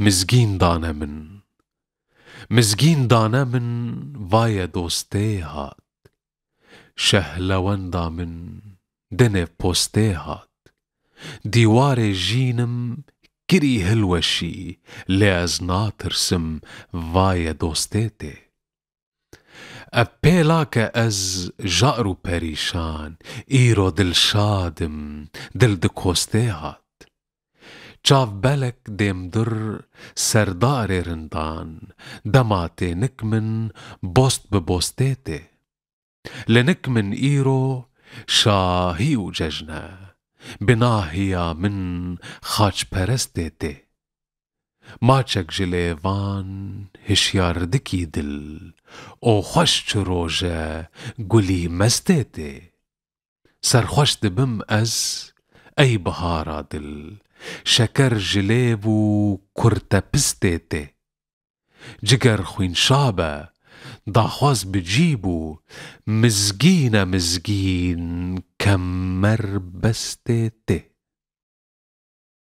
مزگین دانه من مزگین دانه من وای دوسته هات شهلوندا من دنه پوسته هات دیوار جینم گری هلوشی لی از ناترسم وای دوسته ته اپیلا که از جارو پریشان ایرو دل شادم دل دکوسته هات چاو بلک دیم در سردار رندان دمات نکمن بوست ببوسته ته لنکمن ایرو شاهی و ججنه بناهیا من خاچ پرسته ته ماچک جلیوان هشیاردکی دل او خوش چو روژه گلی مسته ته سرخوش دبم از ای بهارا دل شکر جلیب و کرته پسته ته جگر خوین شابه داخواز بجیبو مزگین مزگین کمر بسته ته